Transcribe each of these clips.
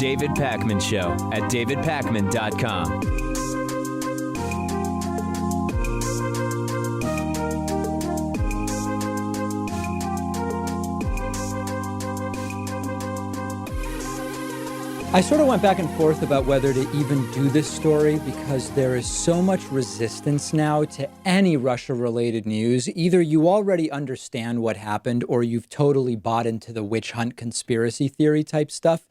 David Pakman Show at davidpakman.com. I sort of went back and forth about whether to even do this story because there is so much resistance now to any Russia-related news. Either you already understand what happened or you've totally bought into the witch hunt conspiracy theory type stuff.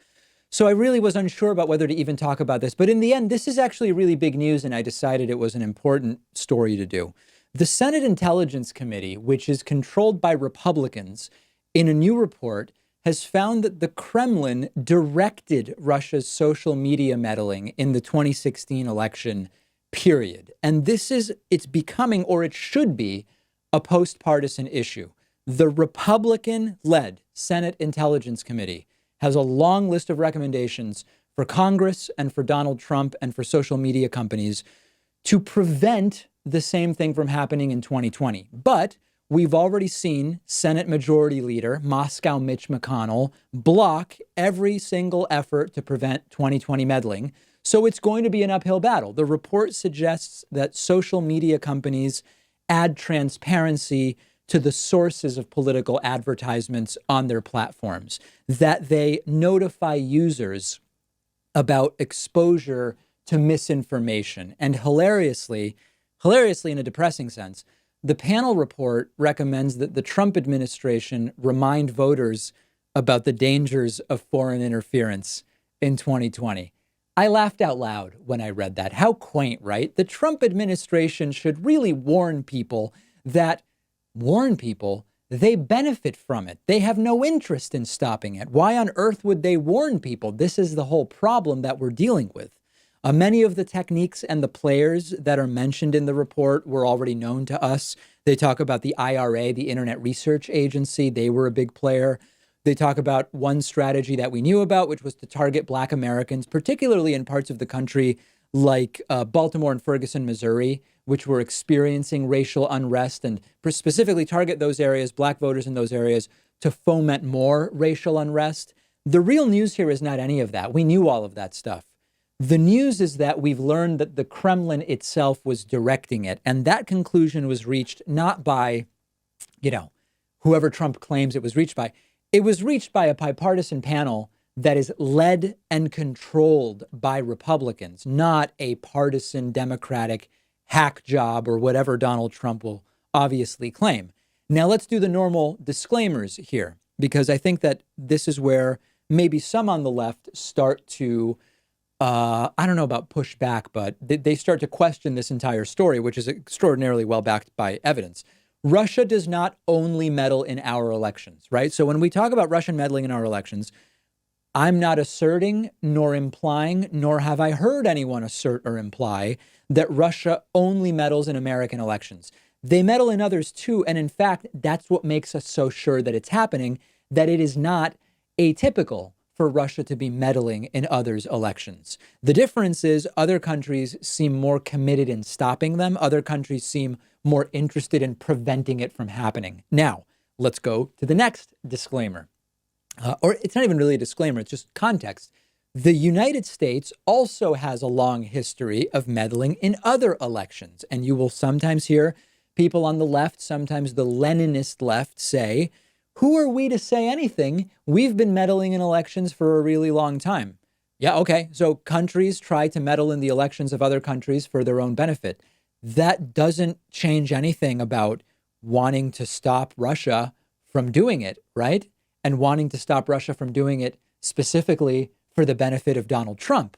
So I really was unsure about whether to even talk about this. But in the end, this is actually really big news, and I decided it was an important story to do. The Senate Intelligence Committee, which is controlled by Republicans, in a new report has found that the Kremlin directed Russia's social media meddling in the 2016 election, period. And it's becoming, or it should be, a post-partisan issue. The Republican-led Senate Intelligence Committee has a long list of recommendations for Congress and for Donald Trump and for social media companies to prevent the same thing from happening in 2020. But we've already seen Senate Majority Leader Moscow Mitch McConnell block every single effort to prevent 2020 meddling. So it's going to be an uphill battle. The report suggests that social media companies add transparency to the sources of political advertisements on their platforms, that they notify users about exposure to misinformation. And hilariously in a depressing sense, the panel report recommends that the Trump administration remind voters about the dangers of foreign interference in 2020. I laughed out loud when I read that. How quaint, right? The Trump administration should really warn people they benefit from it. They have no interest in stopping it. Why on earth would they warn people? This is the whole problem that we're dealing with. Many of the techniques and the players that are mentioned in the report were already known to us. They talk about the IRA, the Internet Research Agency. They were a big player. They talk about one strategy that we knew about, which was to target Black Americans, particularly in parts of the country like Baltimore and Ferguson, Missouri, which were experiencing racial unrest, and specifically target those areas, Black voters in those areas, to foment more racial unrest. The real news here is not any of that. We knew all of that stuff. The news is that we've learned that the Kremlin itself was directing it. And that conclusion was reached not by, whoever Trump claims it was reached by. It was reached by a bipartisan panel that is led and controlled by Republicans, not a partisan Democratic hack job or whatever Donald Trump will obviously claim. Now, let's do the normal disclaimers here, because I think that this is where maybe some on the left start to I don't know about push back, but they start to question this entire story, which is extraordinarily well backed by evidence. Russia does not only meddle in our elections, right? So when we talk about Russian meddling in our elections, I'm not asserting nor implying, nor have I heard anyone assert or imply that Russia only meddles in American elections. They meddle in others too. And in fact, that's what makes us so sure that it's happening, that it is not atypical for Russia to be meddling in others' elections. The difference is other countries seem more committed in stopping them. Other countries seem more interested in preventing it from happening. Now, let's go to the next disclaimer. Or it's not even really a disclaimer, it's just context. The United States also has a long history of meddling in other elections. And you will sometimes hear people on the left, sometimes the Leninist left, say, who are we to say anything? We've been meddling in elections for a really long time. Yeah, okay. So countries try to meddle in the elections of other countries for their own benefit. That doesn't change anything about wanting to stop Russia from doing it, right? And wanting to stop Russia from doing it specifically for the benefit of Donald Trump.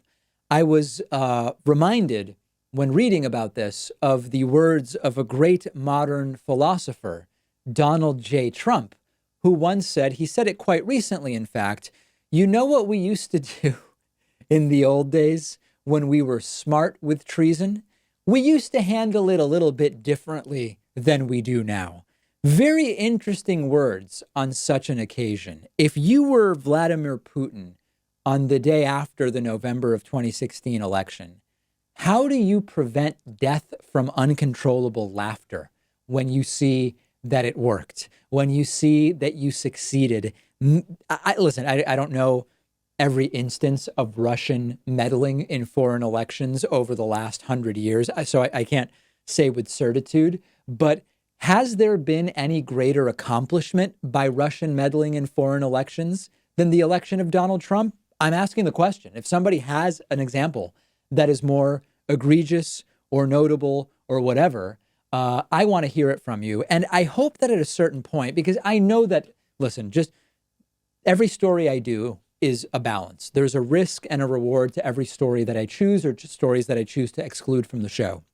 I was reminded when reading about this of the words of a great modern philosopher, Donald J. Trump, who once said, he said it quite recently, in fact, you know what we used to do in the old days when we were smart with treason? We used to handle it a little bit differently than we do now. Very interesting words on such an occasion. If you were Vladimir Putin on the day after the November of 2016 election, how do you prevent death from uncontrollable laughter when you see that it worked, when you see that you succeeded? Listen, I don't know every instance of Russian meddling in foreign elections over the last 100 years. So I can't say with certitude, but has there been any greater accomplishment by Russian meddling in foreign elections than the election of Donald Trump? I'm asking the question. If somebody has an example that is more egregious or notable or whatever, I want to hear it from you. And I hope that at a certain point, because I know that, listen, just every story I do is a balance. There's a risk and a reward to every story that I choose, or just stories that I choose to exclude from the show.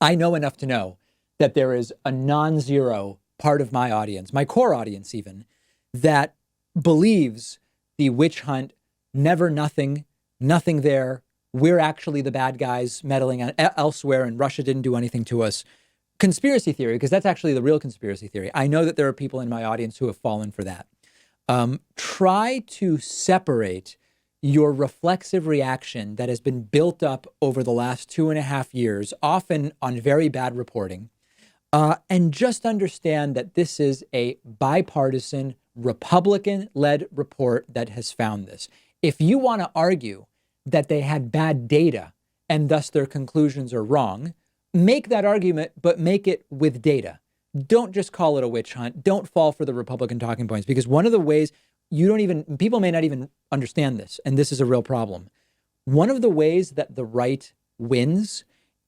I know enough to know that there is a non-zero part of my audience, my core audience even, that believes the witch hunt, never nothing, nothing there. We're actually the bad guys meddling elsewhere, and Russia didn't do anything to us. Conspiracy theory, because that's actually the real conspiracy theory. I know that there are people in my audience who have fallen for that. Try to separate your reflexive reaction that has been built up over the last 2.5 years, often on very bad reporting, and just understand that this is a bipartisan, Republican-led report that has found this. If you want to argue that they had bad data and thus their conclusions are wrong, make that argument, but make it with data. Don't just call it a witch hunt. Don't fall for the Republican talking points, because one of the ways people may not even understand this, and this is a real problem. One of the ways that the right wins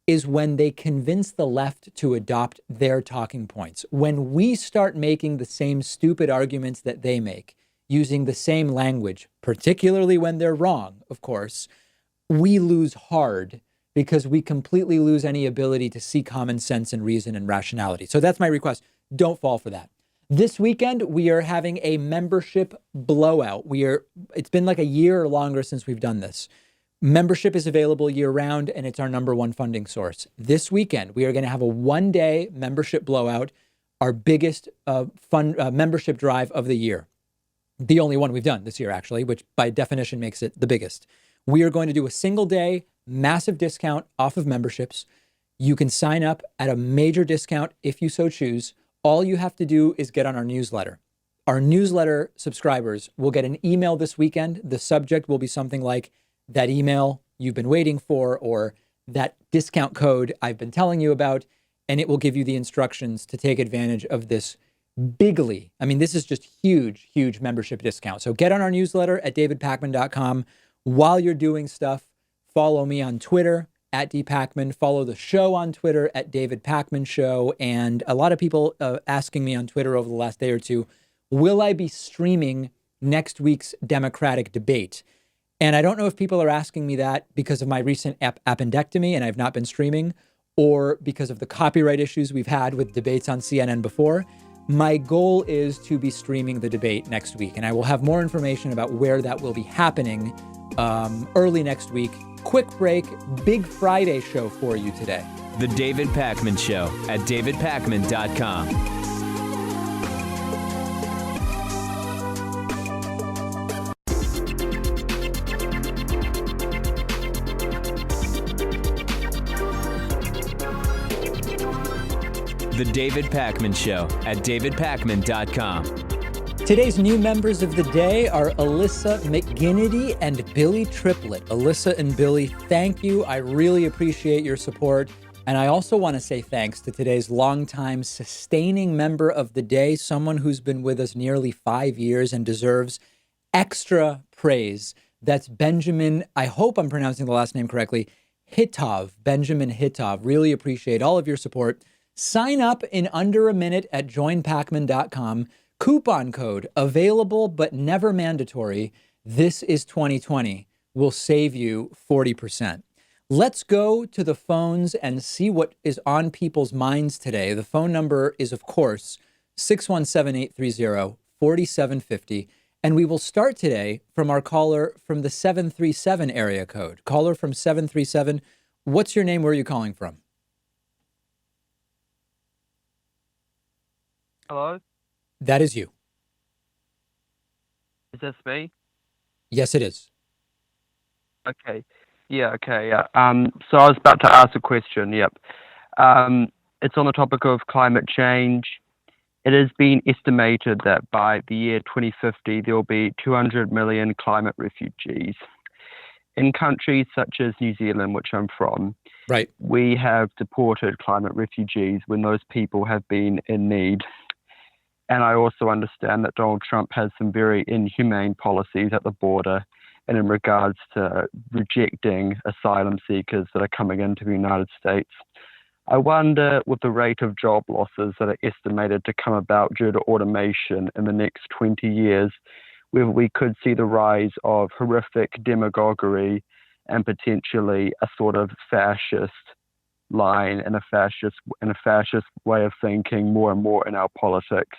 is when they convince the left to adopt their talking points. When we start making the same stupid arguments that they make, using the same language, particularly when they're wrong, of course, we lose hard, because we completely lose any ability to see common sense and reason and rationality. So that's my request. Don't fall for that. This weekend, we are having a membership blowout. It's been like a year or longer since we've done this. Membership is available year round, and it's our number one funding source. This weekend, we are going to have a one-day membership blowout, our biggest membership drive of the year. The only one we've done this year, actually, which by definition makes it the biggest. We are going to do a single day, massive discount off of memberships. You can sign up at a major discount if you so choose. All you have to do is get on our newsletter. Our newsletter subscribers will get an email this weekend. The subject will be something like that email you've been waiting for, or that discount code I've been telling you about, and it will give you the instructions to take advantage of this bigly. I mean, this is just huge, huge membership discount. So get on our newsletter at davidpakman.com. While you're doing stuff, follow me on Twitter at dpakman. Follow the show on Twitter at David Pakman Show. And a lot of people asking me on Twitter over the last day or two, will I be streaming next week's Democratic debate? And I don't know if people are asking me that because of my recent appendectomy and I've not been streaming, or because of the copyright issues we've had with debates on CNN before. My goal is to be streaming the debate next week, and I will have more information about where that will be happening early next week. Quick break, big Friday show for you today. The David Pakman Show at davidpakman.com. The David Pakman Show at davidpakman.com. Today's new members of the day are Alyssa McGinnity and Billy Triplett. Alyssa and Billy, thank you. I really appreciate your support. And I also want to say thanks to today's longtime sustaining member of the day, someone who's been with us nearly 5 years and deserves extra praise. That's Benjamin, I hope I'm pronouncing the last name correctly, Hitov, Benjamin Hitov. Really appreciate all of your support. Sign up in under a minute at joinpakman.com. Coupon code available but never mandatory. This is 2020 will save you 40%. Let's go to the phones and see what is on people's minds today. The phone number is, of course, 617-830-4750. And we will start today from our caller from the 737 area code. Caller from 737, what's your name? Where are you calling from? Hello? That is you. Is this me? Yes, it is. Okay. Yeah, okay, yeah. So I was about to ask a question, yep. It's on the topic of climate change. it has been estimated that by the year 2050, there will be 200 million climate refugees. In countries such as New Zealand, which I'm from, Right. we have deported climate refugees when those people have been in need. And I also understand that Donald Trump has some very inhumane policies at the border and in regards to rejecting asylum seekers that are coming into the United States. I wonder, with the rate of job losses that are estimated to come about due to automation in the next 20 years, whether we could see the rise of horrific demagoguery and potentially a sort of fascist line and a fascist way of thinking more and more in our politics.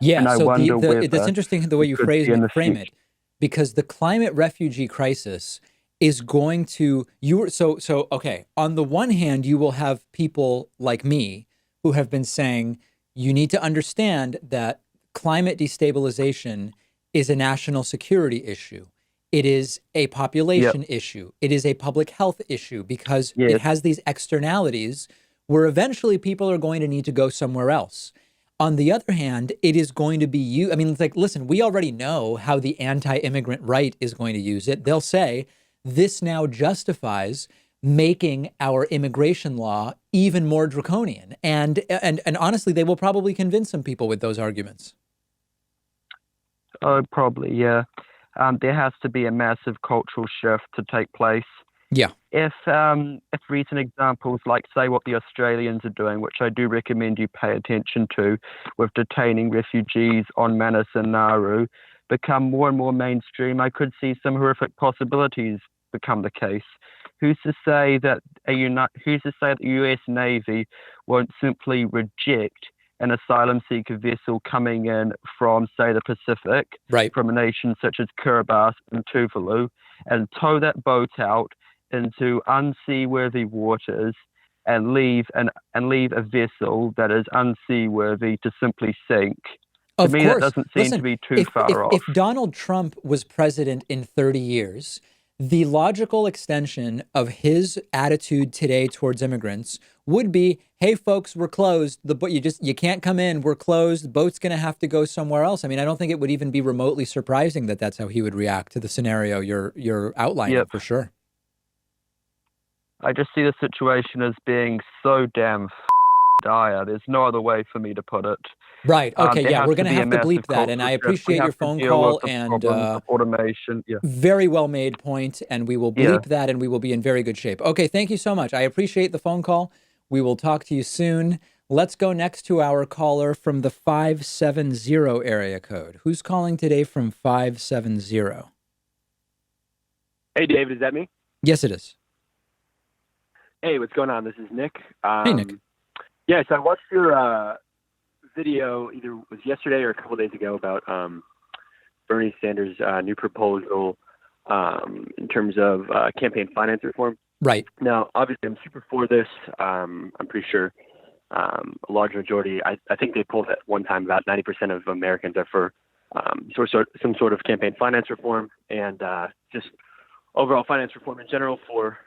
Yeah, And I so wonder that's whether interesting the way we you could see in the frame future. it, because the climate refugee crisis is going to okay. On the one hand, you will have people like me who have been saying you need to understand that climate destabilization is a national security issue. It is a Yep. population issue. It is a public health issue because it Yes. has these externalities where eventually people are going to need to go somewhere else. On the other hand, it is going to be you. I mean, it's like, listen, we already know how the anti-immigrant right is going to use it. They'll say this now justifies making our immigration law even more draconian. And honestly, they will probably convince some people with those arguments. Oh, probably, yeah. There has to be a massive cultural shift to take place. Yeah. If recent examples like, say, what the Australians are doing, which I do recommend you pay attention to, with detaining refugees on Manus and Nauru, become more and more mainstream, I could see some horrific possibilities become the case. Who's to say that the U.S. Navy won't simply reject an asylum seeker vessel coming in from, say, the Pacific, Right. from a nation such as Kiribati and Tuvalu, and tow that boat out into unseaworthy waters and leave a vessel that is unseaworthy to simply sink? Of To me, that course. doesn't seem Listen, to be too far off. if Donald Trump was president in 30 years, the logical extension of his attitude today towards immigrants would be, hey folks, we're closed. You can't come in. We're closed. The boat's going to have to go somewhere else. I mean, I don't think it would even be remotely surprising that that's how he would react to the scenario you're outlining. Yep. For sure. I just see the situation as being so damn dire. There's no other way for me to put it. Right. Okay. There Yeah, has we're going to to be a have to bleep massive that. And I cultural shift. We appreciate your have to phone deal call with the and problems of automation. Yeah. very well made point. And we will Yeah. bleep that and we will be in very good shape. Okay. Thank you so much. I appreciate the phone call. We will talk to you soon. Let's go next to our caller from the 570 area code. Who's calling today from 570? Hey, David, is that me? Yes, it is. Hey, what's going on? This is Nick. Hey, Nick. Yeah, so I watched your video, either it was yesterday or a couple of days ago, about Bernie Sanders' new proposal in terms of campaign finance reform. Right. Now, obviously, I'm super for this. I'm pretty sure a large majority, I think they pulled at one time about 90% of Americans are for some sort of campaign finance reform and just overall finance reform in general for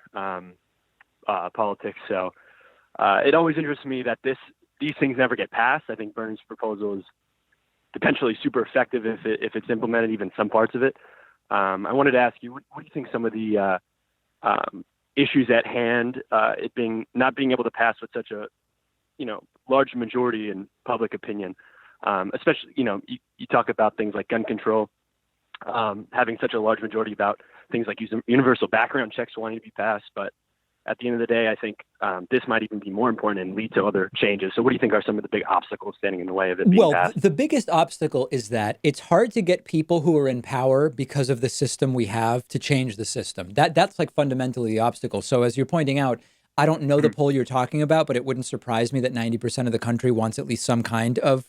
politics. So it always interests me that these things never get passed. I think Bernie's proposal is potentially super effective if it's implemented, even some parts of it. I wanted to ask you, what do you think some of the issues at hand, not being able to pass with such a large majority in public opinion, especially you talk about things like gun control, having such a large majority about things like universal background checks wanting to be passed, but at the end of the day, I think this might even be more important and lead to other changes. So what do you think are some of the big obstacles standing in the way of it being passed? The biggest obstacle is that it's hard to get people who are in power because of the system we have to change the system. That's like fundamentally the obstacle. So as you're pointing out, I don't know the poll you're talking about, but it wouldn't surprise me that 90% of the country wants at least some kind of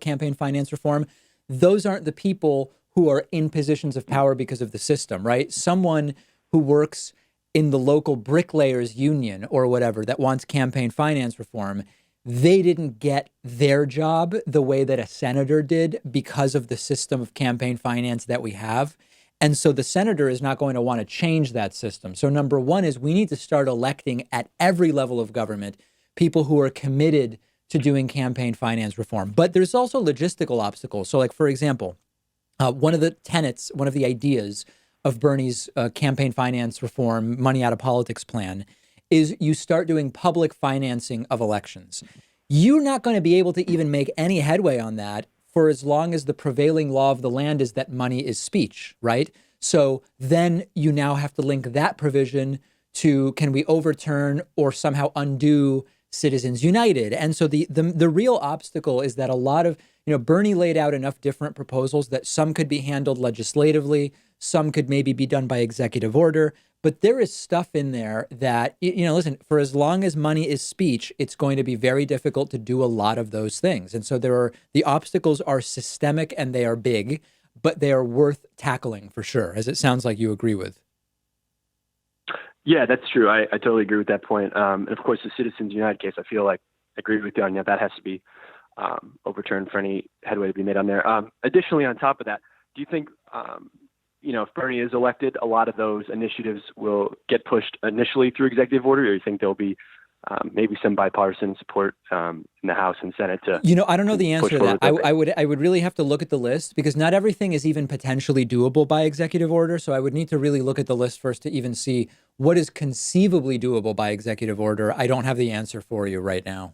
campaign finance reform. Those aren't the people who are in positions of power because of the system, right? Someone who works in the local bricklayers union or whatever that wants campaign finance reform, they didn't get their job the way that a senator did because of the system of campaign finance that we have. And so the senator is not going to want to change that system. So number one is we need to start electing at every level of government people who are committed to doing campaign finance reform. But there's also logistical obstacles. So like, for example, one of the tenets, one of the ideas of Bernie's campaign finance reform, money out of politics plan is you start doing public financing of elections. You're not going to be able to even make any headway on that for as long as the prevailing law of the land is that money is speech, right? So then you now have to link that provision to, can we overturn or somehow undo Citizens United? And so the real obstacle is that a lot of, Bernie laid out enough different proposals that some could be handled legislatively, some could maybe be done by executive order, but there is stuff in there that, listen, for as long as money is speech, it's going to be very difficult to do a lot of those things. And so the obstacles are systemic and they are big, but they are worth tackling for sure, as it sounds like you agree with. Yeah, that's true. I totally agree with that point. And of course, the Citizens United case, I feel like I agree with you on that. That has to be overturned for any headway to be made on there. Additionally, on top of that, do you think, if Bernie is elected, a lot of those initiatives will get pushed initially through executive order, or you think there'll be maybe some bipartisan support in the House and Senate to? I don't know the answer to that. I would really have to look at the list because not everything is even potentially doable by executive order. So I would need to really look at the list first to even see what is conceivably doable by executive order. I don't have the answer for you right now.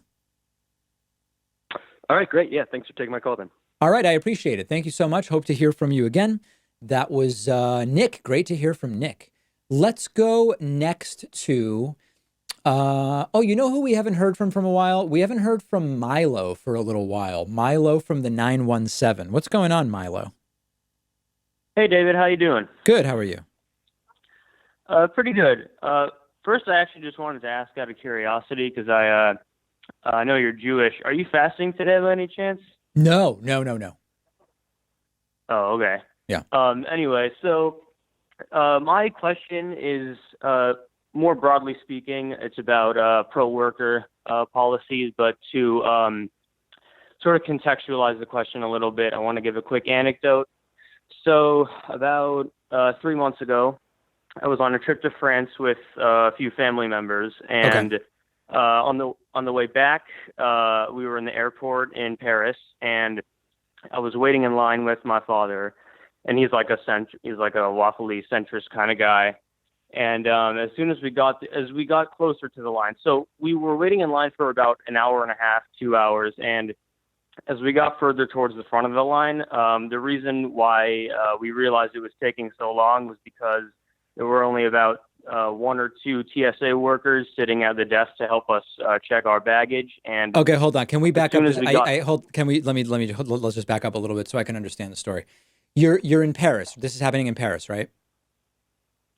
All right, great. Yeah, thanks for taking my call then. All right, I appreciate it. Thank you so much. Hope to hear from you again. That was Nick. Great to hear from Nick. Let's go next to, you know who we haven't heard from a while? We haven't heard from Milo for a little while. Milo from the 917. What's going on, Milo? Hey, David. How you doing? Good. How are you? Pretty good. First, I actually just wanted to ask out of curiosity because I know you're Jewish. Are you fasting today by any chance? No. Oh, okay. Yeah. Anyway, so my question is more broadly speaking, it's about pro-worker policies, but to sort of contextualize the question a little bit, I want to give a quick anecdote. So about 3 months ago, I was on a trip to France with a few family members, and on the way back, we were in the airport in Paris, and I was waiting in line with my father, and he's like a waffly centrist kind of guy. And as soon as we got closer to the line, so we were waiting in line for about an hour and a half, 2 hours, and as we got further towards the front of the line, the reason why we realized it was taking so long was because there were only about one or two TSA workers sitting at the desk to help us check our baggage. And okay, hold on. Can we back up? Let's just back up a little bit so I can understand the story. You're in Paris. This is happening in Paris, right?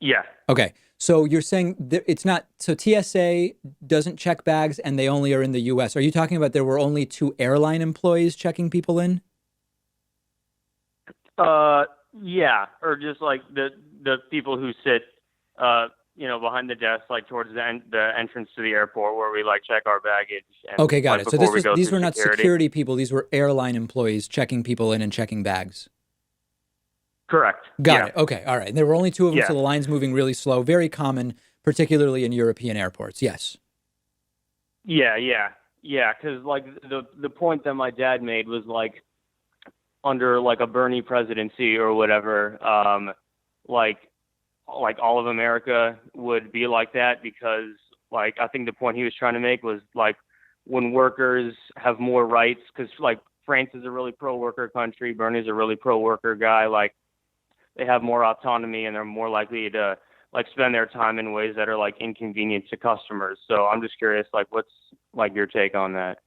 Yeah. Okay. So you're saying it's not, so TSA doesn't check bags and they only are in the US. Are you talking about there were only 2 airline employees checking people in? Yeah. Or just like the people who sit, behind the desk, like towards the entrance to the airport where we like check our baggage. And, okay, got it. So these were not security people. These were airline employees checking people in and checking bags. Correct. Got it. Okay. All right. And there were only 2 of them, so the line's moving really slow. Very common, particularly in European airports. Yes. Yeah. Because like the point that my dad made was like under like a Bernie presidency or whatever, like all of America would be like that because like I think the point he was trying to make was like when workers have more rights, because like France is a really pro-worker country, Bernie's a really pro-worker guy, like they have more autonomy and they're more likely to like spend their time in ways that are like inconvenient to customers. So I'm just curious, like what's like your take on that?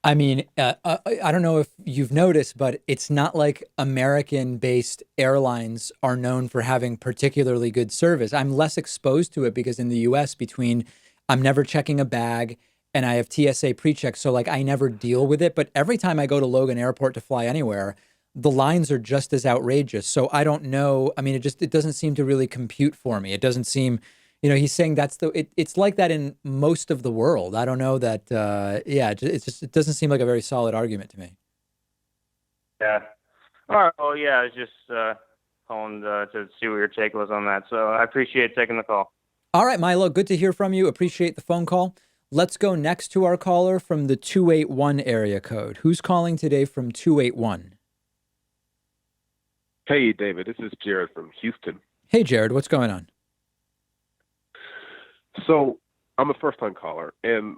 I mean, I don't know if you've noticed, but it's not like American-based airlines are known for having particularly good service. I'm less exposed to it because in the US I'm never checking a bag and I have TSA pre-check. So like I never deal with it. But every time I go to Logan Airport to fly anywhere, the lines are just as outrageous. So I don't know. I mean, it doesn't seem to really compute for me. It doesn't seem, he's saying it's like that in most of the world. I don't know that. It doesn't seem like a very solid argument to me. Yeah. All right. Well, yeah, I was just calling to see what your take was on that. So I appreciate taking the call. All right, Milo, good to hear from you. Appreciate the phone call. Let's go next to our caller from the 281 area code. Who's calling today from 281? Hey, David, this is Jared from Houston. Hey, Jared, what's going on? So I'm a first-time caller, and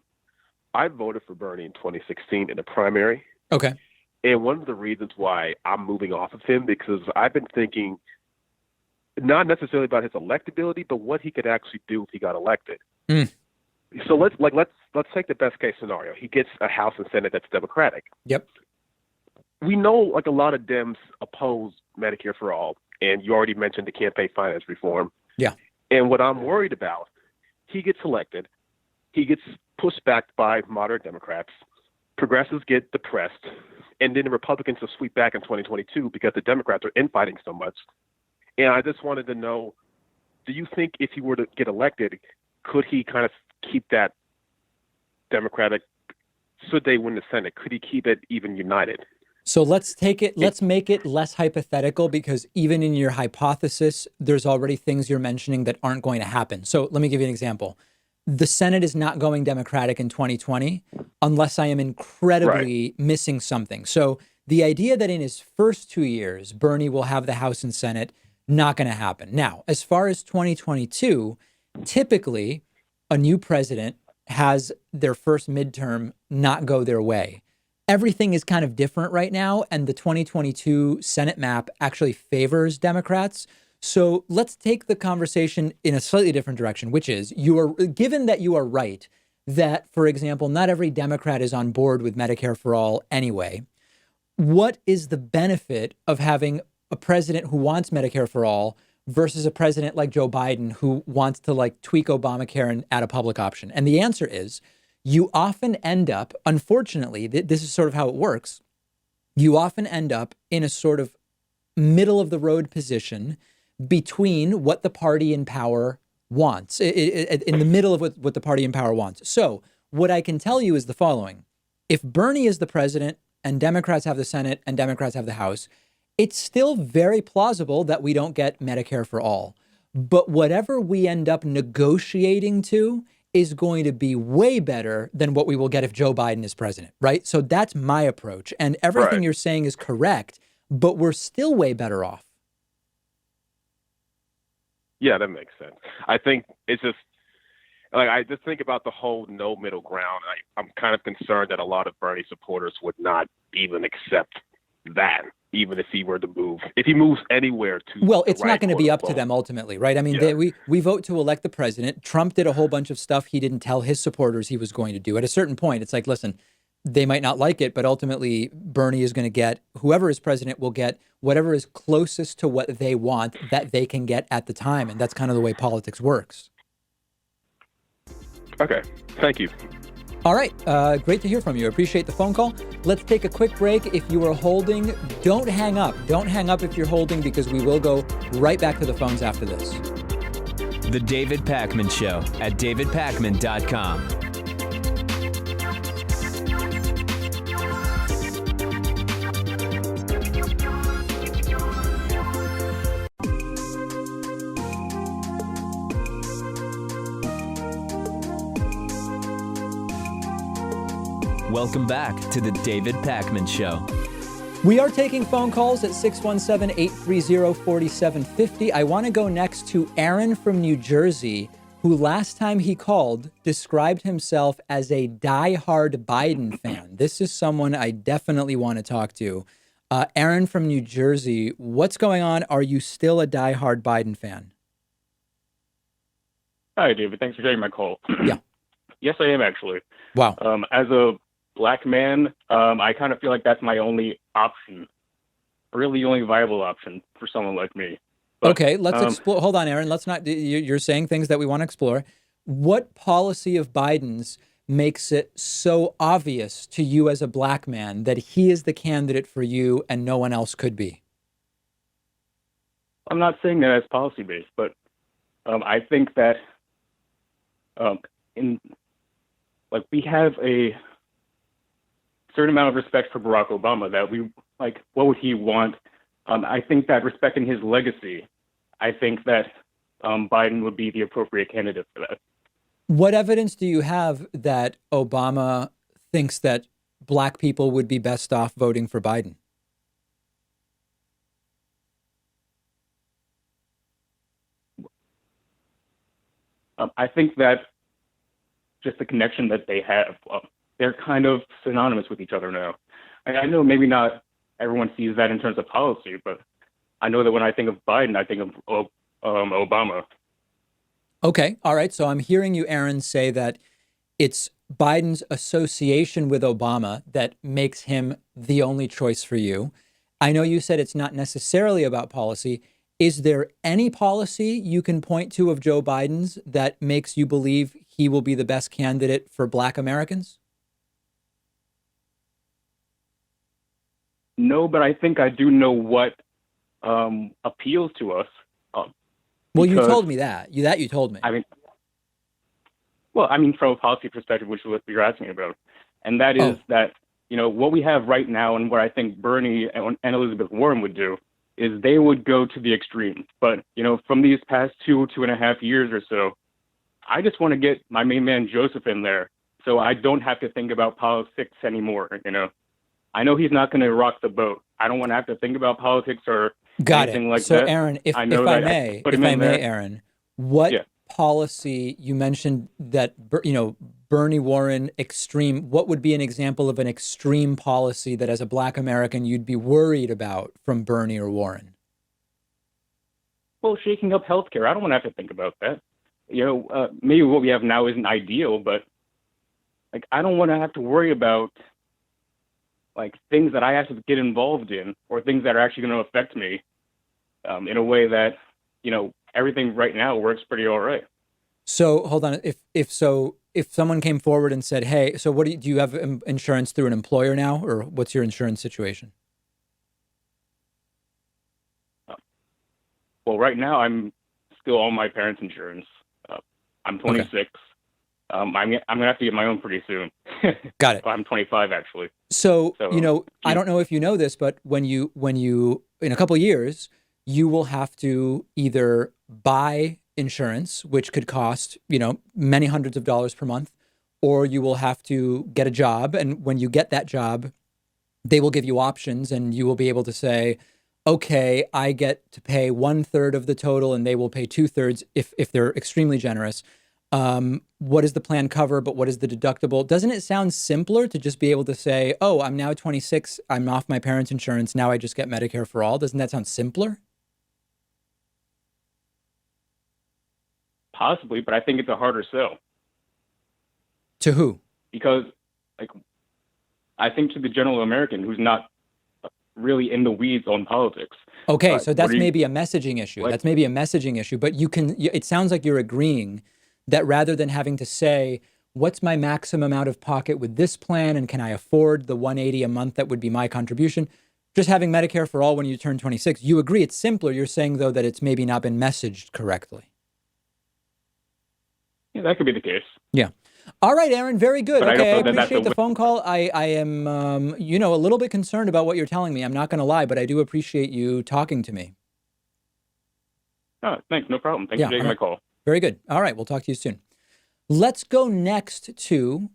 I voted for Bernie in 2016 in the primary. Okay. And one of the reasons why I'm moving off of him, because I've been thinking not necessarily about his electability, but what he could actually do if he got elected. So let's take the best case scenario. He gets a House and Senate that's Democratic. Yep. We know like a lot of Dems oppose Medicare for all, and you already mentioned the campaign finance reform. Yeah. And what I'm worried about, he gets elected, he gets pushed back by moderate Democrats, progressives get depressed, and then the Republicans will sweep back in 2022 because the Democrats are infighting so much. And I just wanted to know, do you think if he were to get elected, could he kind of keep that Democratic, should they win the Senate, could he keep it even united? So let's make it less hypothetical, because even in your hypothesis, there's already things you're mentioning that aren't going to happen. So let me give you an example. The Senate is not going Democratic in 2020 unless I am incredibly missing something. So the idea that in his first 2 years, Bernie will have the House and Senate, not going to happen. Now, as far as 2022, typically a new president has their first midterm not go their way. Everything is kind of different right now, and the 2022 Senate map actually favors Democrats. So let's take the conversation in a slightly different direction, which is, given that you are right, that, for example, not every Democrat is on board with Medicare for all anyway, what is the benefit of having a president who wants Medicare for all versus a president like Joe Biden who wants to like tweak Obamacare and add a public option? And the answer is, you often end up, unfortunately, this is sort of how it works. You often end up in a sort of middle of the road position between what the party in power wants, in the middle of what the party in power wants. So what I can tell you is the following. If Bernie is the president and Democrats have the Senate and Democrats have the House, it's still very plausible that we don't get Medicare for all. But whatever we end up negotiating to is going to be way better than what we will get if Joe Biden is president, right? So that's my approach. And everything you're saying is correct, but we're still way better off. Yeah, that makes sense. I think it's just, like, I just think about the whole no middle ground. I'm kind of concerned that a lot of Bernie supporters would not even accept that, even if he were to move, if he moves anywhere to. Well, it's not going to be up to them ultimately, right? I mean, we vote to elect the president. Trump did a whole bunch of stuff he didn't tell his supporters he was going to do. At a certain point, it's like, listen, they might not like it, but ultimately Bernie is going to get, whoever is president will get whatever is closest to what they want that they can get at the time. And that's kind of the way politics works. Okay. Thank you. All right. Great to hear from you. I appreciate the phone call. Let's take a quick break. If you are holding, don't hang up. Don't hang up if you're holding, because we will go right back to the phones after this. The David Pakman Show at davidpakman.com. Welcome back to the David Pakman Show. We are taking phone calls at 617-830-4750. I want to go next to Aaron from New Jersey, who last time he called described himself as a diehard Biden fan. This is someone I definitely want to talk to. Aaron from New Jersey, what's going on? Are you still a diehard Biden fan? Hi, David. Thanks for taking my call. Yeah. Yes, I am actually. Wow. As a Black man, I kind of feel like that's my only option, really only viable option for someone like me. But, okay, let's explore. Hold on, Aaron. Let's not. You're saying things that we want to explore. What policy of Biden's makes it so obvious to you as a Black man that he is the candidate for you and no one else could be? I'm not saying that as policy based, but I think that we have a certain amount of respect for Barack Obama, that we like, what would he want? I think that respecting his legacy, I think that Biden would be the appropriate candidate for that. What evidence do you have that Obama thinks that black people would be best off voting for Biden? I think that just the connection that they have, they're kind of synonymous with each other now. I know maybe not everyone sees that in terms of policy, but I know that when I think of Biden, I think of Obama. Okay. All right. So I'm hearing you, Aaron, say that it's Biden's association with Obama that makes him the only choice for you. I know you said it's not necessarily about policy. Is there any policy you can point to of Joe Biden's that makes you believe he will be the best candidate for Black Americans? No, but I think I do know what appeals to us. Well, you told me that. You told me. I mean, from a policy perspective, which is what you're asking about, and that is that, what we have right now and what I think Bernie and Elizabeth Warren would do is they would go to the extreme. But, from these past 2.5 years or so, I just want to get my main man Joseph in there so I don't have to think about politics anymore, I know he's not going to rock the boat. I don't want to have to think about politics or anything like that. So, Aaron, if I may, Aaron, what policy you mentioned that, Bernie Warren extreme, what would be an example of an extreme policy that as a Black American you'd be worried about from Bernie or Warren? Well, shaking up healthcare. I don't want to have to think about that. Maybe what we have now isn't ideal, but I don't want to have to worry about things that I have to get involved in or things that are actually going to affect me in a way that, everything right now works pretty all right. So hold on. If someone came forward and said, hey, so what do you have insurance through an employer now, or what's your insurance situation? Well, right now I'm still on my parents' insurance. I'm 26. Okay. I'm gonna have to get my own pretty soon. Got it. I'm 25 actually. So I don't know if you know this, but when you in a couple of years, you will have to either buy insurance, which could cost many hundreds of dollars per month, or you will have to get a job. And when you get that job, they will give you options, and you will be able to say, okay, I get to pay 1/3 of the total, and they will pay 2/3 if they're extremely generous. What does the plan cover, but what is the deductible? Doesn't it sound simpler to just be able to say, oh, I'm now 26, I'm off my parents' insurance, now I just get Medicare for all? Doesn't that sound simpler? Possibly, but I think it's a harder sell. To who? Because, I think to the general American who's not really in the weeds on politics. Okay, so that's maybe a messaging issue. That's maybe a messaging issue, but it sounds like you're agreeing that rather than having to say, what's my maximum out of pocket with this plan, and can I afford the $180 a month that would be my contribution, just having Medicare for all when you turn 26, you agree it's simpler. You're saying, though, that it's maybe not been messaged correctly. Yeah, that could be the case. Yeah. All right, Aaron, very good. But okay, I appreciate the phone call. I am, a little bit concerned about what you're telling me. I'm not going to lie, but I do appreciate you talking to me. Oh, thanks. No problem. Thanks for taking my call. Very good. All right. We'll talk to you soon. Let's go next to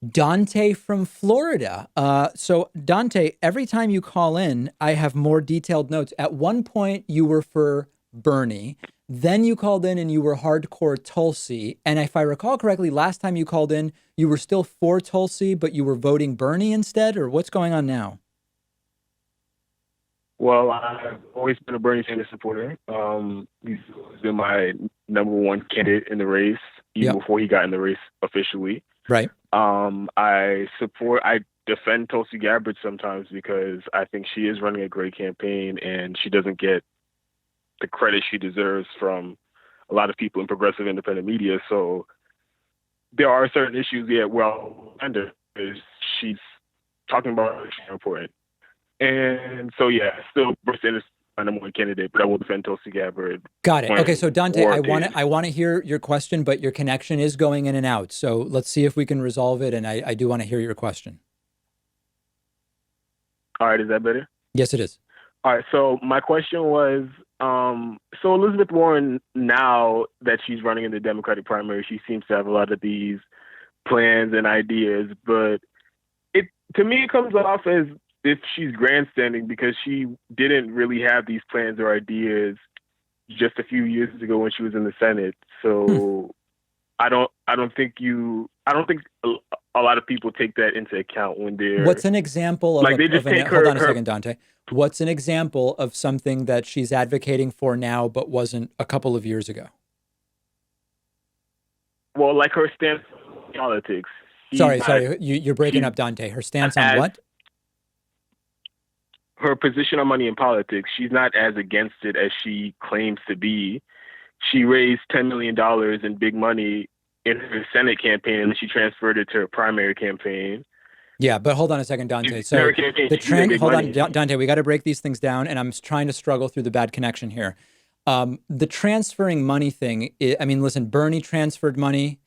Dante from Florida. So Dante, every time you call in, I have more detailed notes. At one point, you were for Bernie. Then you called in and you were hardcore Tulsi. And if I recall correctly, last time you called in, you were still for Tulsi, but you were voting Bernie instead? Or what's going on now? Well, I've always been a Bernie Sanders supporter. He's been my number one candidate in the race, even before he got in the race officially. Right. I defend Tulsi Gabbard sometimes because I think she is running a great campaign and she doesn't get the credit she deserves from a lot of people in progressive independent media. So there are certain issues she's talking about she's important. And so, still Bernie Sanders my number one candidate, but I will defend Tulsi Gabbard. Got it. Okay, so Dante, I want to hear your question, but your connection is going in and out. So let's see if we can resolve it, and I do want to hear your question. All right, is that better? Yes, it is. All right. So my question was, so Elizabeth Warren, now that she's running in the Democratic primary, she seems to have a lot of these plans and ideas, but to me, it comes off as if she's grandstanding because she didn't really have these plans or ideas just a few years ago when she was in the Senate. So I don't think a lot of people take that into account when they're. What's an example of, like, they just take hold on a second, Dante. What's an example of something that she's advocating for now but wasn't a couple of years ago? Well, like her stance on politics. Sorry, you're breaking up, Dante. Her stance on what? Her position on money in politics. She's not as against it as she claims to be. She raised $10 million in big money in her Senate campaign, and she transferred it to her primary campaign. Yeah, but hold on a second, Dante. So the trend, hold on, Dante, we got to break these things down, and I'm trying to struggle through the bad connection here. The transferring money thing, I mean, listen, Bernie transferred money.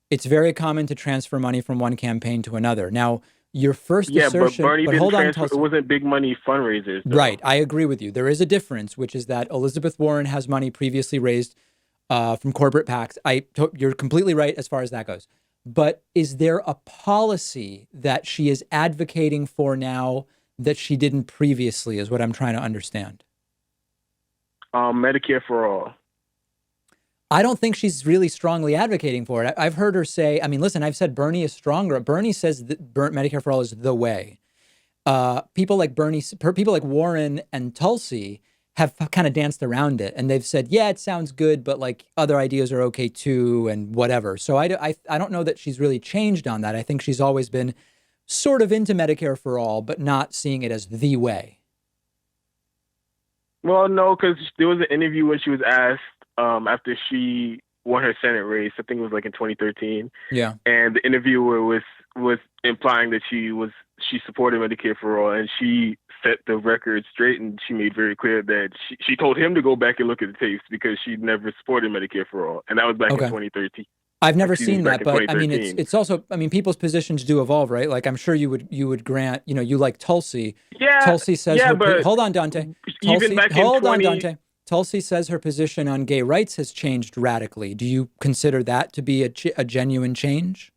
It's very common to transfer money from one campaign to another. Now, your first assertion, but Bernie didn't hold on, transfer, it wasn't big money fundraisers, though. Right, I agree with you. There is a difference, which is that Elizabeth Warren has money previously raised from corporate PACs. You're completely right as far as that goes. But is there a policy that she is advocating for now that she didn't previously, is what I'm trying to understand? Medicare for all. I don't think she's really strongly advocating for it. I've heard her say, I mean, listen, I've said Bernie is stronger. Bernie says that Medicare for all is the way. People like Warren and Tulsi have kind of danced around it, and they've said, yeah, it sounds good, but like other ideas are okay too, and whatever. So I don't know that she's really changed on that. I think she's always been sort of into Medicare for all, but not seeing it as the way. Well, no, because there was an interview when she was asked after she won her Senate race. I think it was like in 2013. Yeah. And the interviewer was implying that she supported Medicare for all, and she set the record straight, and she made very clear that she told him to go back and look at the tapes because she'd never supported Medicare for all, and that was back in 2013. I've never seen that, but I mean, it's also, I mean, people's positions do evolve, right? Like, I'm sure you would grant, you like Tulsi. Yeah. Tulsi says, but hold on, Dante. Dante. Tulsi says her position on gay rights has changed radically. Do you consider that to be a genuine change?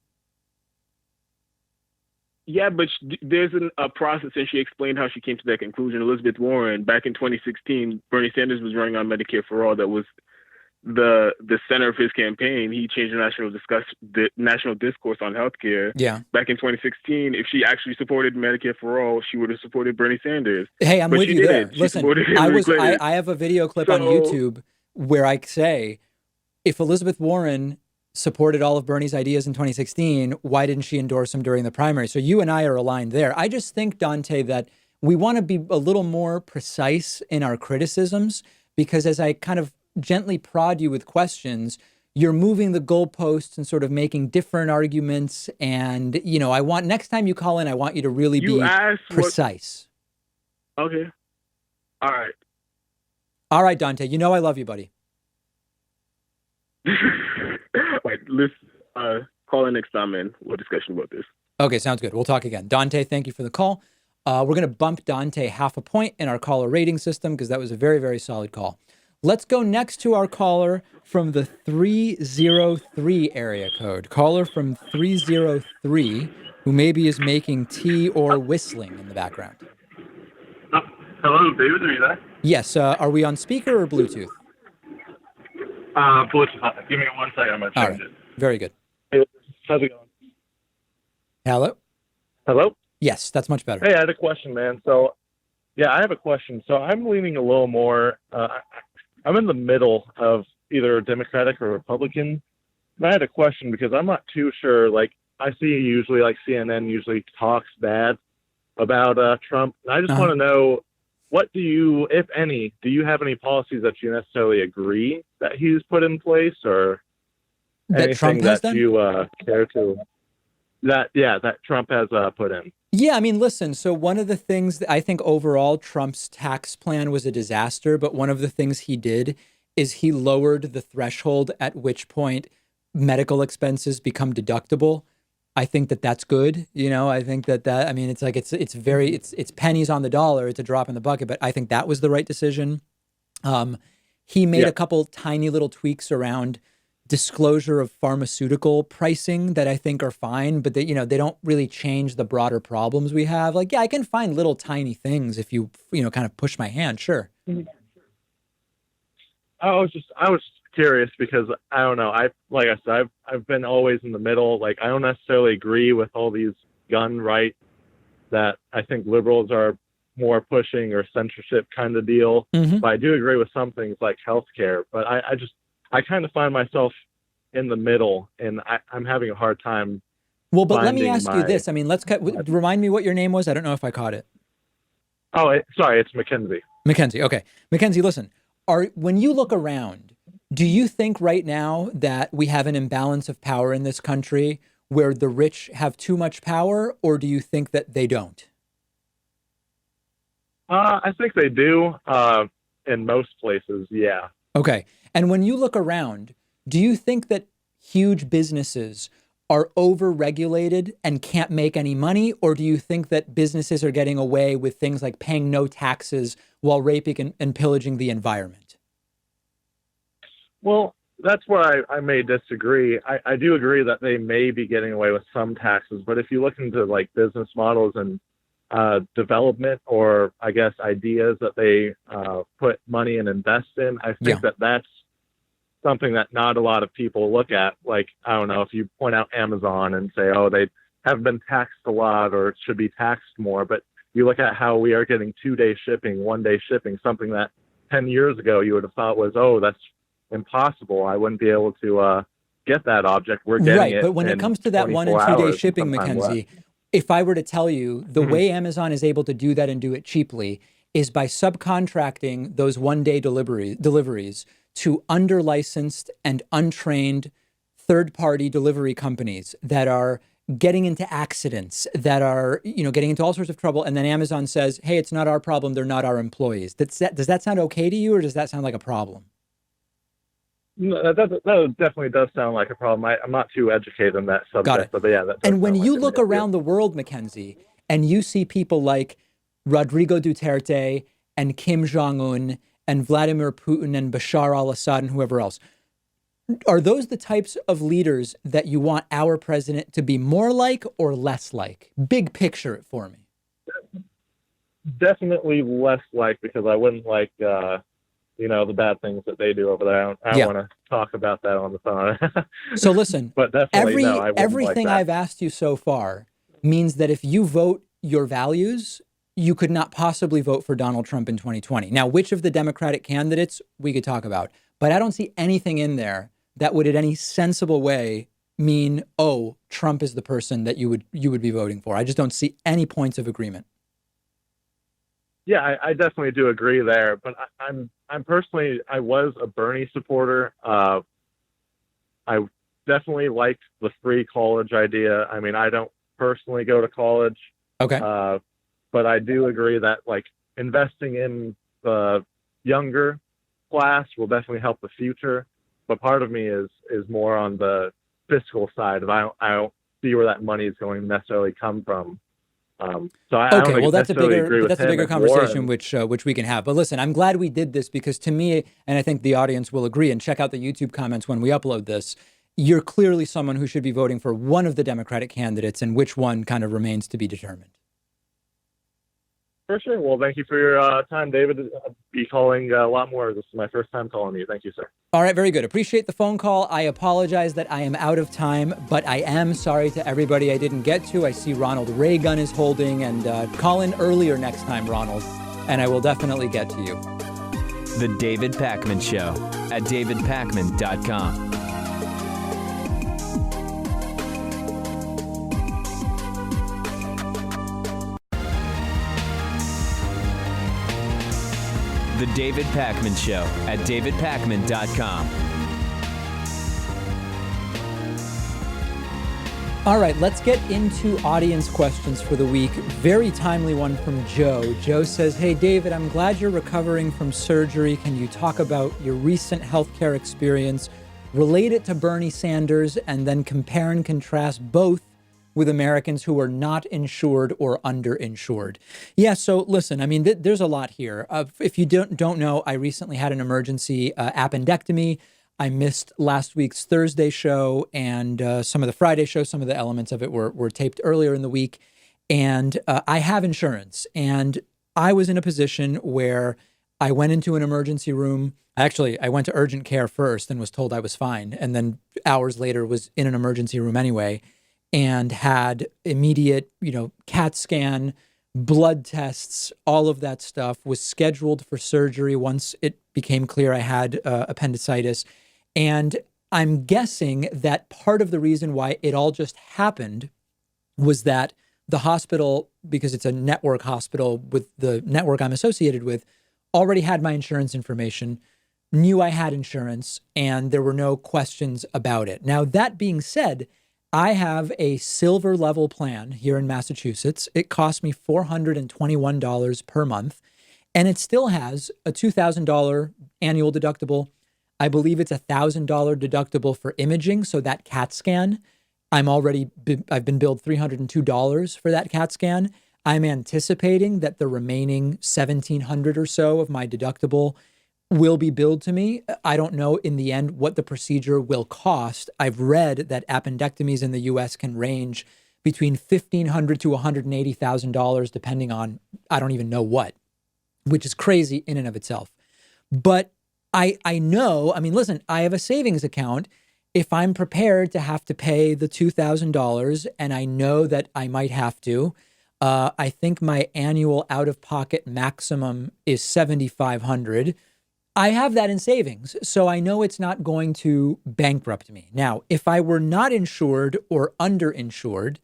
Yeah, but there's a process, and she explained how she came to that conclusion. Elizabeth Warren, back in 2016, Bernie Sanders was running on Medicare for all. That was the center of his campaign. He changed the national discourse on healthcare. Yeah. Back in 2016, if she actually supported Medicare for all, she would have supported Bernie Sanders. Hey, I'm with you there. Listen, I I have a video clip on YouTube where I say, if Elizabeth Warren supported all of Bernie's ideas in 2016, why didn't she endorse him during the primary? So you and I are aligned there. I just think, Dante, that we want to be a little more precise in our criticisms, because as I kind of gently prod you with questions, you're moving the goalposts and sort of making different arguments. And, I want, next time you call in, I want you to really be precise. Okay. All right. All right, Dante, I love you, buddy. Wait, let's call in next time and we'll discussion about this. Okay, sounds good. We'll talk again. Dante, thank you for the call. We're going to bump Dante half a point in our caller rating system because that was a very, very solid call. Let's go next to our caller from the 303 area code. Caller from 303, who maybe is making tea or whistling in the background. Hello, David, are you there? Yes. Are we on speaker or Bluetooth? Bluetooth. Give me 1 second. I'm going to change it. Very good. Hey, how's it going? Hello? Hello? Yes, that's much better. Hey, I had a question, man. So, yeah, I have a question. So I'm leaning a little more, I'm in the middle of either Democratic or Republican. And I had a question because I'm not too sure. Like, I see usually, like, CNN usually talks bad about Trump. And I just want to know, what do you, if any, do you have any policies that you necessarily agree that he's put in place, or anything that you care to, that Trump has put in? Yeah, I mean, listen, so one of the things that I think overall Trump's tax plan was a disaster, but one of the things he did is he lowered the threshold at which point medical expenses become deductible. I think that that's good. I think I mean, it's like, it's pennies on the dollar. It's a drop in the bucket, but I think that was the right decision. He made a couple tiny little tweaks around disclosure of pharmaceutical pricing that I think are fine, but they don't really change the broader problems we have. Like, I can find little tiny things if you kind of push my hand. Sure. I was curious because I don't know. Like I said, I've been always in the middle. Like, I don't necessarily agree with all these gun rights that I think liberals are more pushing or censorship kind of deal. Mm-hmm. But I do agree with some things like healthcare. But I kind of find myself in the middle, and I'm having a hard time. Well, but let me ask you this. I mean, remind me what your name was. I don't know if I caught it. Oh, sorry, it's Mackenzie. Mackenzie. Okay. Mackenzie, listen, when you look around, do you think right now that we have an imbalance of power in this country where the rich have too much power, or do you think that they don't? I think they do in most places, yeah. Okay. And when you look around, do you think that huge businesses are over-regulated and can't make any money, or do you think that businesses are getting away with things like paying no taxes while raping and pillaging the environment? Well, that's where I may disagree. I do agree that they may be getting away with some taxes, but if you look into like business models and development, or I guess ideas that they put money and invest in, I think that that's something that not a lot of people look at. Like, I don't know, if you point out Amazon and say, oh, they haven't been taxed a lot or it should be taxed more, but you look at how we are getting 2-day shipping, 1-day shipping, something that 10 years ago you would have thought was, oh, that's impossible. I wouldn't be able to get that object. We're getting it. But when it comes to that 1 and 2 day shipping, Mackenzie, if I were to tell you the way Amazon is able to do that and do it cheaply is by subcontracting those 1-day deliveries to under-licensed and untrained third-party delivery companies that are getting into accidents, that are, getting into all sorts of trouble, and then Amazon says, hey, it's not our problem, they're not our employees. Does that sound okay to you, or does that sound like a problem? No, that definitely does sound like a problem. I'm not too educated on that subject, but yeah. And when you look around the world, Mackenzie, and you see people like Rodrigo Duterte and Kim Jong-un and Vladimir Putin and Bashar al-Assad and whoever else, are those the types of leaders that you want our president to be more like or less like? Big picture it for me. Definitely less like, because I wouldn't like, the bad things that they do over there. I don't want to talk about that on the phone. So listen, but definitely, everything like I've asked you so far means that if you vote your values, you could not possibly vote for Donald Trump in 2020. Now, which of the Democratic candidates we could talk about, but I don't see anything in there that would in any sensible way mean, oh, Trump is the person that you would be voting for. I just don't see any points of agreement. Yeah, I definitely do agree there, but I'm personally, I was a Bernie supporter. I definitely liked the free college idea. I mean, I don't personally go to college. Okay. But I do agree that like investing in the younger class will definitely help the future. But part of me is more on the fiscal side of I don't see where that money is going to necessarily come from. So I don't well, that's a bigger conversation, Warren. which we can have. But listen, I'm glad we did this because to me, and I think the audience will agree, and check out the YouTube comments when we upload this, you're clearly someone who should be voting for one of the Democratic candidates, and which one kind of remains to be determined. For sure. Well, thank you for your time, David. I'll be calling a lot more. This is my first time calling you. Thank you, sir. All right, very good. Appreciate the phone call. I apologize that I am out of time, but I am sorry to everybody I didn't get to. I see Ronald Reagan is holding, and call in earlier next time, Ronald, and I will definitely get to you. The David Pakman Show at davidpakman.com. The David Pakman Show at davidpakman.com. All right, let's get into audience questions for the week. Very timely one from Joe. Joe says, hey, David, I'm glad you're recovering from surgery. Can you talk about your recent healthcare experience, relate it to Bernie Sanders, and then compare and contrast both with Americans who are not insured or underinsured. Yeah, so listen, I mean, there's a lot here. If you don't know, I recently had an emergency appendectomy. I missed last week's Thursday show and some of the Friday show. Some of the elements of it were taped earlier in the week. And I have insurance. And I was in a position where I went into an emergency room. Actually, I went to urgent care first and was told I was fine. And then hours later was in an emergency room anyway and had immediate, CAT scan, blood tests, all of that stuff, was scheduled for surgery once it became clear I had appendicitis. And I'm guessing that part of the reason why it all just happened was that the hospital, because it's a network hospital with the network I'm associated with, already had my insurance information, knew I had insurance, and there were no questions about it. Now, that being said, I have a silver level plan here in Massachusetts. It cost me $421 per month, and it still has a $2,000 annual deductible. I believe it's a $1,000 deductible for imaging, so that CAT scan, I've been billed $302 for that CAT scan. I'm anticipating that the remaining $1,700 or so of my deductible will be billed to me. I don't know in the end what the procedure will cost. I've read that appendectomies in the U.S. can range between $1,500 to $180,000, depending on I don't even know what, which is crazy in and of itself. But I know, I mean, listen, I have a savings account. If I'm prepared to have to pay the $2,000, and I know that I might have to, I think my annual out-of-pocket maximum is $7,500. I have that in savings, so I know it's not going to bankrupt me. Now, if I were not insured or underinsured,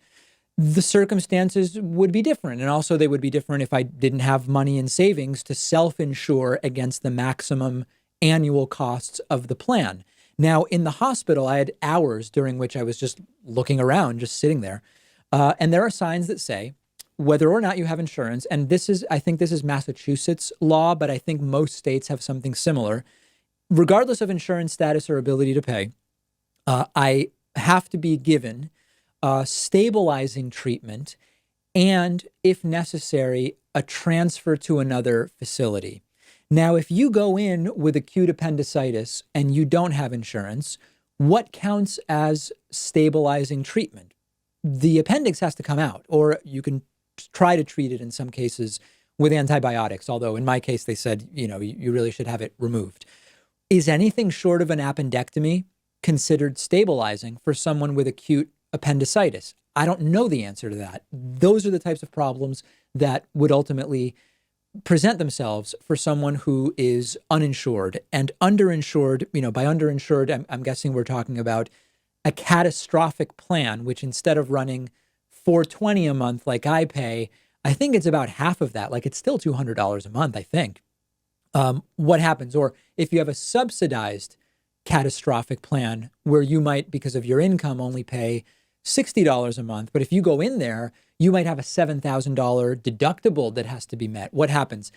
the circumstances would be different. And also they would be different if I didn't have money in savings to self-insure against the maximum annual costs of the plan. Now, in the hospital, I had hours during which I was just looking around, just sitting there. And there are signs that say, whether or not you have insurance, and I think this is Massachusetts law, but I think most states have something similar. Regardless of insurance status or ability to pay, I have to be given stabilizing treatment and, if necessary, a transfer to another facility. Now, if you go in with acute appendicitis and you don't have insurance, what counts as stabilizing treatment? The appendix has to come out, or you can try to treat it in some cases with antibiotics, although in my case, they said, you really should have it removed. Is anything short of an appendectomy considered stabilizing for someone with acute appendicitis? I don't know the answer to that. Those are the types of problems that would ultimately present themselves for someone who is uninsured and underinsured. By underinsured, I'm guessing we're talking about a catastrophic plan, which instead of running $420 a month like I pay, I think it's about half of that. Like it's still $200 a month, I think. What happens? Or if you have a subsidized catastrophic plan where you might, because of your income, only pay $60 a month. But if you go in there, you might have a $7,000 deductible that has to be met. What happens?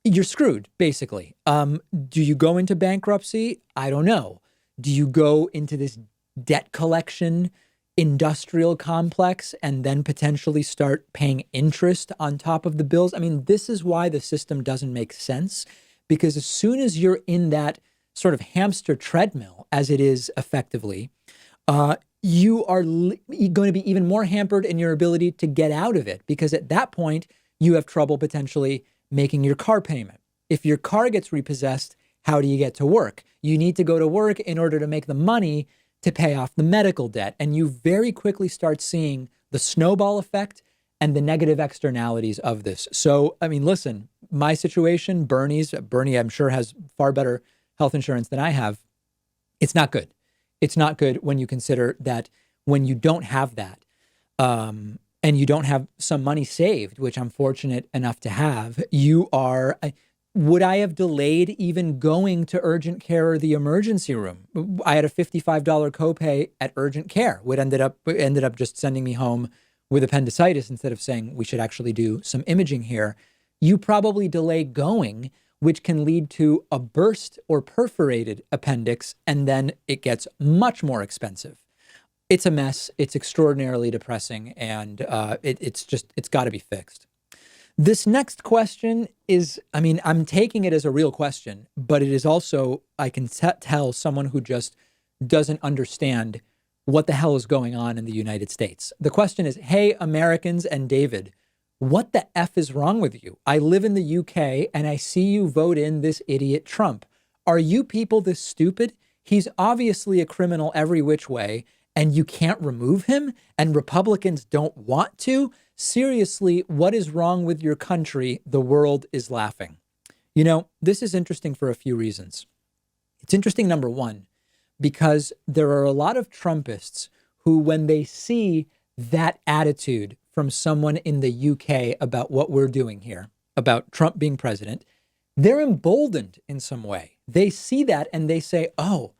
You're screwed, basically. Do you go into bankruptcy? I don't know. Do you go into this debt collection industrial complex and then potentially start paying interest on top of the bills? I mean, this is why the system doesn't make sense, because as soon as you're in that sort of hamster treadmill, as it is effectively, you are going to be even more hampered in your ability to get out of it, because at that point, you have trouble potentially making your car payment. If your car gets repossessed, how do you get to work? You need to go to work in order to make the money to pay off the medical debt. And you very quickly start seeing the snowball effect and the negative externalities of this. So, I mean, listen, my situation, Bernie, I'm sure has far better health insurance than I have. It's not good. It's not good when you consider that when you don't have that, and you don't have some money saved, which I'm fortunate enough to have, would I have delayed even going to urgent care or the emergency room? I had a $55 copay at urgent care, which ended up just sending me home with appendicitis instead of saying we should actually do some imaging here. You probably delay going, which can lead to a burst or perforated appendix, and then it gets much more expensive. It's a mess. It's extraordinarily depressing, and it's got to be fixed. This next question is, I mean, I'm taking it as a real question, but it is also, I can tell someone who just doesn't understand what the hell is going on in the United States. The question is, hey, Americans and David, what the F is wrong with you? I live in the UK and I see you vote in this idiot Trump. Are you people this stupid? He's obviously a criminal every which way, and you can't remove him, and Republicans don't want to? Seriously, what is wrong with your country? The world is laughing. You know, this is interesting for a few reasons. It's interesting, number one, because there are a lot of Trumpists who, when they see that attitude from someone in the UK about what we're doing here, about Trump being president, they're emboldened in some way. They see that and they say, oh,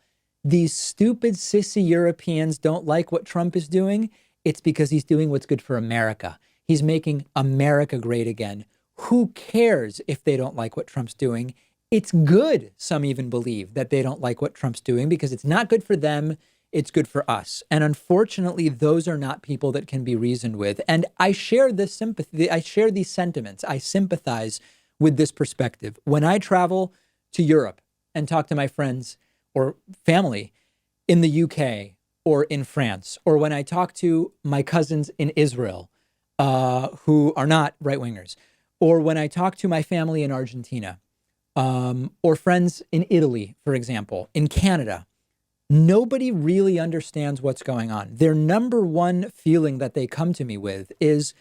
these stupid sissy Europeans don't like what Trump is doing. It's because he's doing what's good for America. He's making America great again. Who cares if they don't like what Trump's doing? It's good, some even believe, that they don't like what Trump's doing because it's not good for them. It's good for us. And unfortunately, those are not people that can be reasoned with. And I share this sympathy. I share these sentiments. I sympathize with this perspective. When I travel to Europe and talk to my friends or family in the UK or in France, or when I talk to my cousins in Israel, who are not right-wingers, or when I talk to my family in Argentina, or friends in Italy, for example, in Canada, nobody really understands what's going on. Their number one feeling that they come to me with is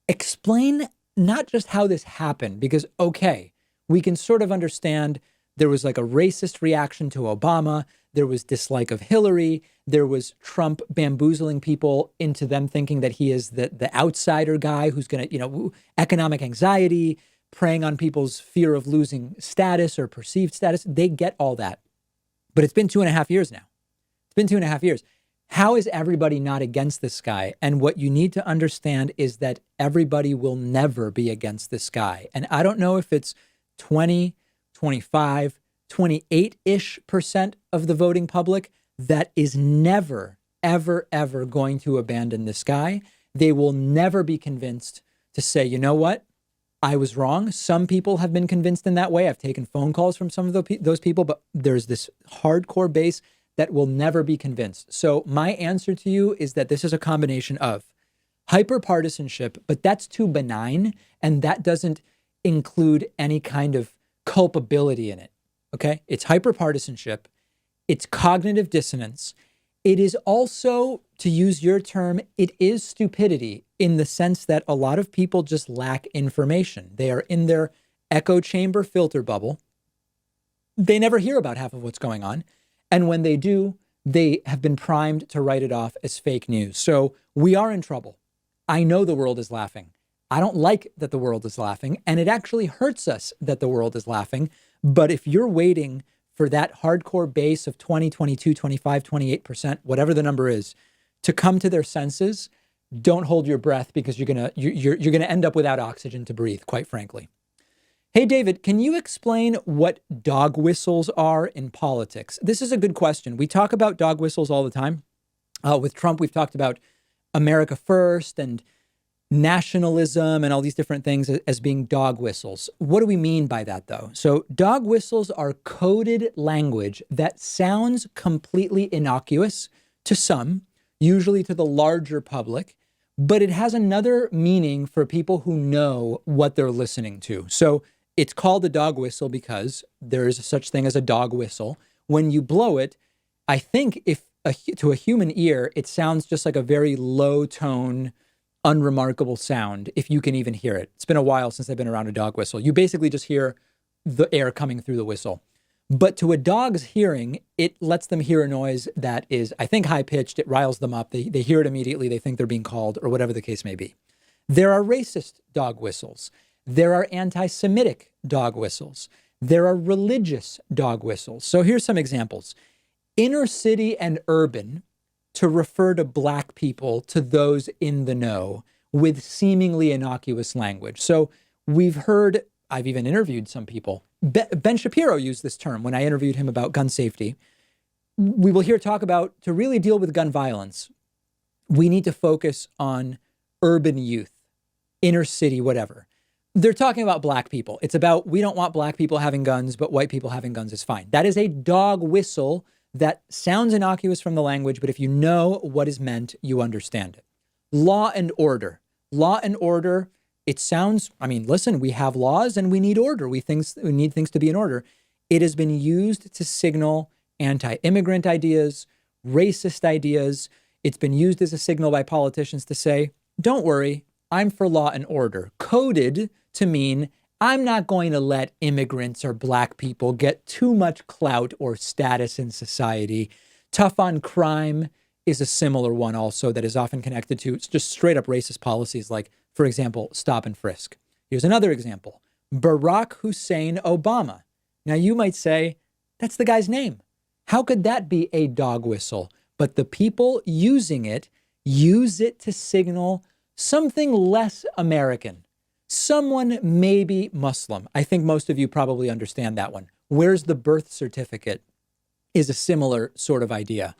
explain not just how this happened, because, okay, we can sort of understand there was like a racist reaction to Obama. There was dislike of Hillary. There was Trump bamboozling people into them thinking that he is the outsider guy who's going to, economic anxiety, preying on people's fear of losing status or perceived status. They get all that. But it's been 2.5 years now. It's been 2.5 years. How is everybody not against this guy? And what you need to understand is that everybody will never be against this guy. And I don't know if it's 20, 25, 28-ish% of the voting public that is never, ever, ever going to abandon this guy. They will never be convinced to say, you know what? I was wrong. Some people have been convinced in that way. I've taken phone calls from some of those people, but there's this hardcore base that will never be convinced. So my answer to you is that this is a combination of hyperpartisanship, but that's too benign, and that doesn't include any kind of culpability in it. Okay? It's hyperpartisanship. It's cognitive dissonance. It is also, to use your term, it is stupidity in the sense that a lot of people just lack information. They are in their echo chamber filter bubble. They never hear about half of what's going on. And when they do, they have been primed to write it off as fake news. So we are in trouble. I know the world is laughing. I don't like that the world is laughing, and it actually hurts us that the world is laughing. But if you're waiting for that hardcore base of 20, 22, 25, 28%, whatever the number is, to come to their senses, don't hold your breath, because you're gonna end up without oxygen to breathe, quite frankly. Hey, David, can you explain what dog whistles are in politics? This is a good question. We talk about dog whistles all the time. With Trump, we've talked about America first and nationalism and all these different things as being dog whistles. What do we mean by that, though? So dog whistles are coded language that sounds completely innocuous to some, usually to the larger public, but it has another meaning for people who know what they're listening to. So it's called a dog whistle because there is such thing as a dog whistle. When you blow it, I think to a human ear, it sounds just like a very low tone, unremarkable sound, if you can even hear it. It's been a while since I've been around a dog whistle. You basically just hear the air coming through the whistle. But to a dog's hearing, it lets them hear a noise that is, I think, high-pitched. It riles them up. They hear it immediately. They think they're being called, or whatever the case may be. There are racist dog whistles. There are anti-Semitic dog whistles. There are religious dog whistles. So here's some examples. Inner city and urban, to refer to black people, to those in the know, with seemingly innocuous language. So we've heard, I've even interviewed some people. Ben Shapiro used this term when I interviewed him about gun safety. We will hear talk about, to really deal with gun violence, we need to focus on urban youth, inner city, whatever. They're talking about black people. It's about, we don't want black people having guns, but white people having guns is fine. That is a dog whistle that sounds innocuous from the language, but if you know what is meant, you understand it. Law and order. Law and order, it sounds, I mean, listen, we have laws and we need order. We need things to be in order. It has been used to signal anti-immigrant ideas, racist ideas. It's been used as a signal by politicians to say, don't worry, I'm for law and order. Coded to mean I'm not going to let immigrants or black people get too much clout or status in society. Tough on crime is a similar one also that is often connected to just straight up racist policies like, for example, stop and frisk. Here's another example, Barack Hussein Obama. Now you might say, that's the guy's name. How could that be a dog whistle? But the people using it use it to signal something less American. Someone maybe Muslim. I think most of you probably understand that one. Where's the birth certificate is a similar sort of idea.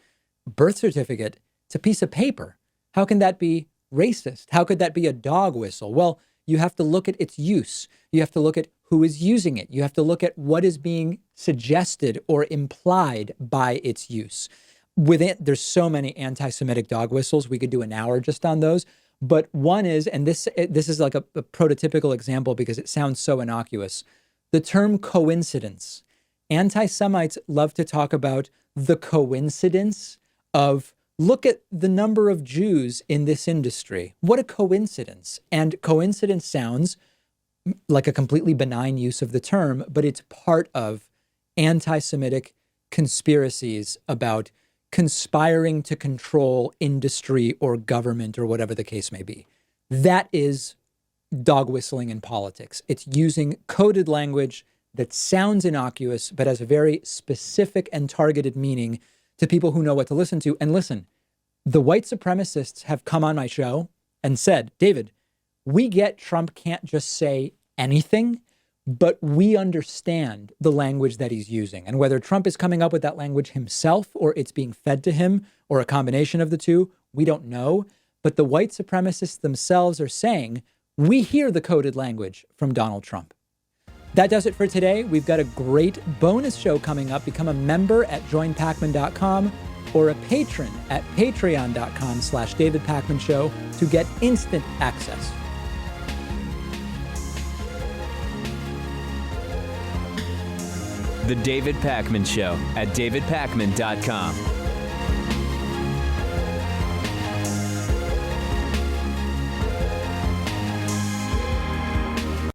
Birth certificate, it's a piece of paper. How can that be racist? How could that be a dog whistle? Well, you have to look at its use. You have to look at who is using it. You have to look at what is being suggested or implied by its use. There's so many anti-Semitic dog whistles. We could do an hour just on those. But one is, and this is like a prototypical example because it sounds so innocuous, the term coincidence. Anti-Semites love to talk about the coincidence of, look at the number of Jews in this industry. What a coincidence. And coincidence sounds like a completely benign use of the term, but it's part of anti-Semitic conspiracies about conspiring to control industry or government or whatever the case may be. That is dog whistling in politics. It's using coded language that sounds innocuous, but has a very specific and targeted meaning to people who know what to listen to. And listen, the white supremacists have come on my show and said, David, we get Trump can't just say anything, but we understand the language that he's using. And whether Trump is coming up with that language himself or it's being fed to him or a combination of the two, we don't know. But the white supremacists themselves are saying, we hear the coded language from Donald Trump. That does it for today. We've got a great bonus show coming up. Become a member at joinpacman.com or a patron at patreon.com/David Pakman Show to get instant access. The David Pakman Show at davidpakman.com.